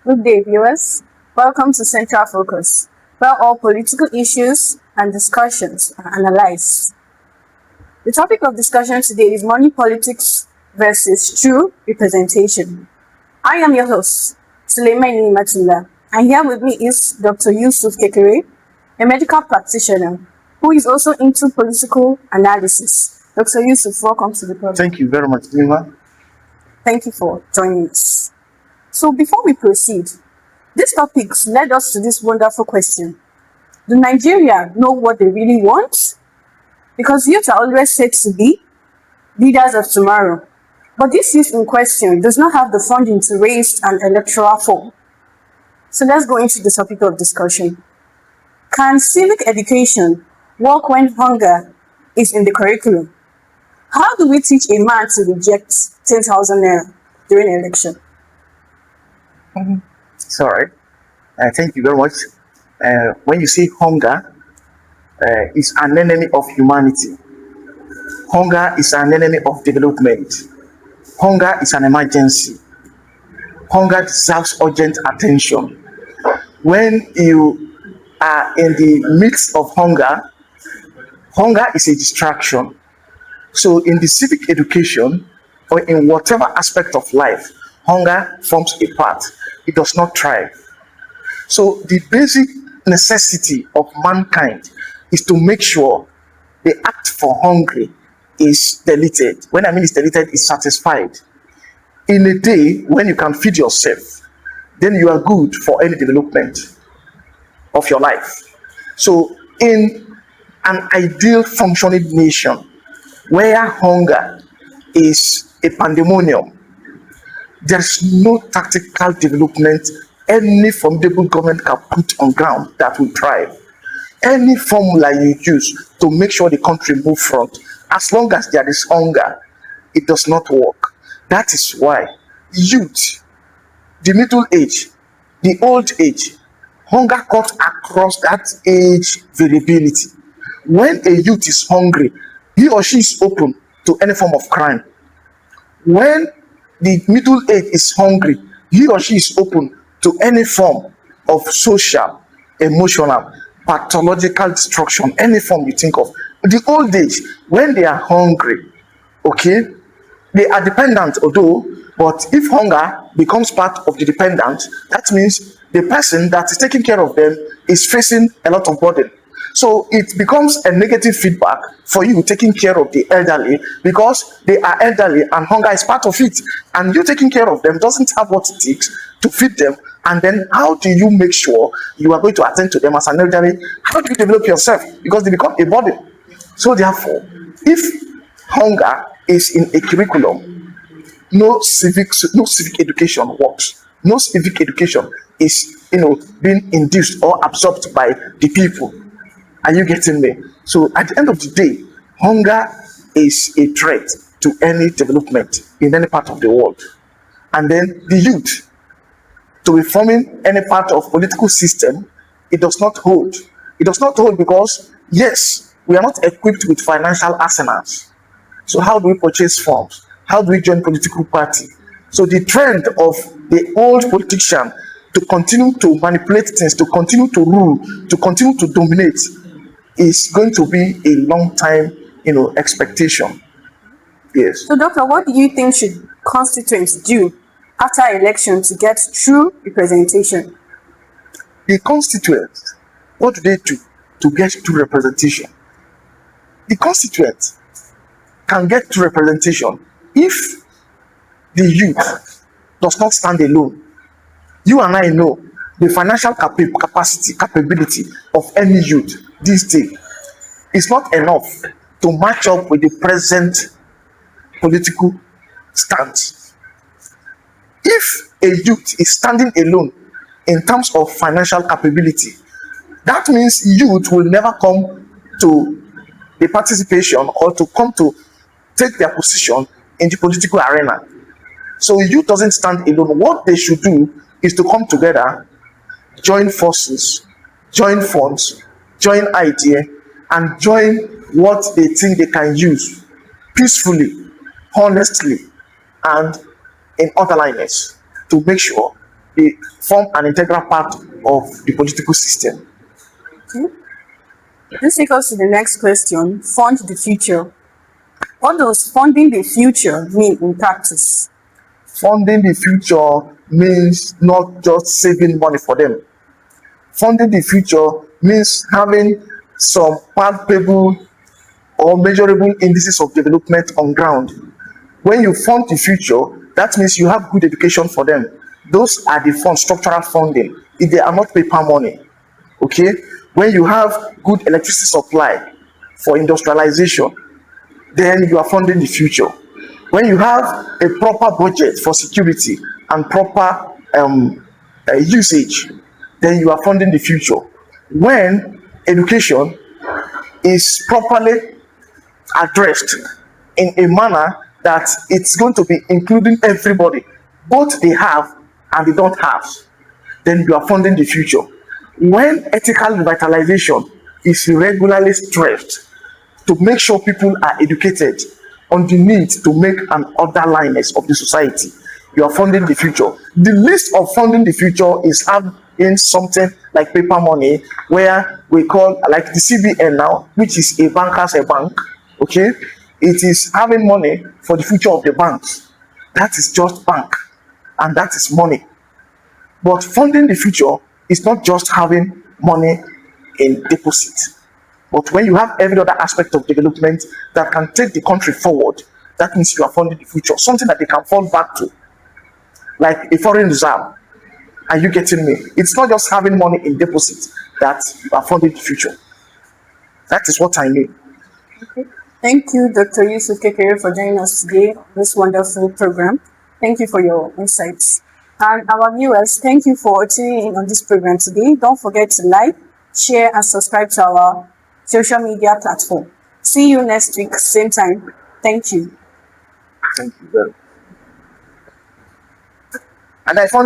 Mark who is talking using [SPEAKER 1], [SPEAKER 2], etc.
[SPEAKER 1] Good day, viewers. Welcome to Central Focus, where all political issues and discussions are analyzed. The topic of discussion today is money politics versus true representation. I am your host, Suleiman Matula, and here with me is Dr. Yusuf Kekere, a medical practitioner who is also into political analysis. Dr. Yusuf, welcome to the program.
[SPEAKER 2] Thank you very much, Lima.
[SPEAKER 1] Thank you for joining us. So before we proceed, these topics led us to this wonderful question. Do Nigeria know what they really want? Because youth are always said to be leaders of tomorrow. But this youth in question does not have the funding to raise an electoral form. So let's go into the topic of discussion. Can civic education work when hunger is in the curriculum? How do we teach a man to reject 10,000 naira during an election?
[SPEAKER 2] It's all right. Thank you very much. When you say hunger, is an enemy of humanity. Hunger is an enemy of development. Hunger is an emergency. Hunger deserves urgent attention. When you are in the midst of hunger, hunger is a distraction. So in the civic education or in whatever aspect of life, hunger forms a part. It does not thrive. So the basic necessity of mankind is to make sure the act for hungry is deleted. When I mean it's deleted, it's satisfied. In a day when you can feed yourself, then you are good for any development of your life. So in an ideal functioning nation where hunger is a pandemonium, there's no tactical development any formidable government can put on ground that will thrive. Any formula you use to make sure the country move front, as long as there is hunger, it does not work. That is why youth, the middle age, the old age, hunger cuts across that age variability. When a youth is hungry, he or she is open to any form of crime. When the middle age is hungry, he or she is open to any form of social, emotional, pathological destruction, any form you think of. The old age, when they are hungry, okay, they are dependent, although, but if hunger becomes part of the dependent, that means the person that is taking care of them is facing a lot of burden. So it becomes a negative feedback for you taking care of the elderly because they are elderly and hunger is part of it. And you taking care of them doesn't have what it takes to feed them. And then how do you make sure you are going to attend to them as an elderly? How do you develop yourself? Because they become a burden. So therefore, if hunger is in a curriculum, no civic education works. No civic education is being induced or absorbed by the people. Are you getting me? So at the end of the day, hunger is a threat to any development in any part of the world. And then the youth, to be forming any part of political system, it does not hold. It does not hold because, yes, we are not equipped with financial arsenals. So how do we purchase forms? How do we join political party? So the trend of the old politician to continue to manipulate things, to continue to rule, to continue to dominate, is going to be a long time, expectation. Yes.
[SPEAKER 1] So, Doctor, what do you think should constituents do after election to get true representation?
[SPEAKER 2] The constituents, what do they do to get true representation? The constituent can get true representation if the youth does not stand alone. You and I know the financial capability of any youth this day is not enough to match up with the present political stance. If a youth is standing alone in terms of financial capability, that means youth will never come to the participation or to come to take their position in the political arena. So youth doesn't stand alone. What they should do is to come together, join forces, join funds, join idea, and join what they think they can use peacefully, honestly, and in orderliness. to make sure they form an integral part of the political system.
[SPEAKER 1] Okay. This takes us to the next question. Fund the future. What does funding the future mean in practice?
[SPEAKER 2] Funding the future means not just saving money for them. Funding the future means having some palpable or measurable indices of development on ground. When you fund the future, that means you have good education for them. Those are the funds, structural funding. If they are not paper money, okay? When you have good electricity supply for industrialization, then you are funding the future. When you have a proper budget for security and proper usage, then you are funding the future. When education is properly addressed in a manner that it's going to be including everybody, both they have and they don't have, then you are funding the future. When ethical revitalization is regularly stressed to make sure people are educated on the need to make an orderliness of the society, you are funding the future. The list of funding the future is having something like paper money, where we call like the CBN now, which is a bank as a bank, okay? It is having money for the future of the banks. That is just bank, and that is money. But funding the future is not just having money in deposit. But when you have every other aspect of development that can take the country forward, that means you are funding the future, something that they can fall back to, like a foreign reserve. Are you getting me? It's not just having money in deposit that you are funding the future. That is what I mean.
[SPEAKER 1] Okay. Thank you, Dr. Yusuf Kekere, for joining us today on this wonderful program. Thank you for your insights. And our viewers, thank you for tuning in on this program today. Don't forget to like, share, and subscribe to our social media platform. See you next week, same time. Thank you.
[SPEAKER 2] Thank you very much. And I found it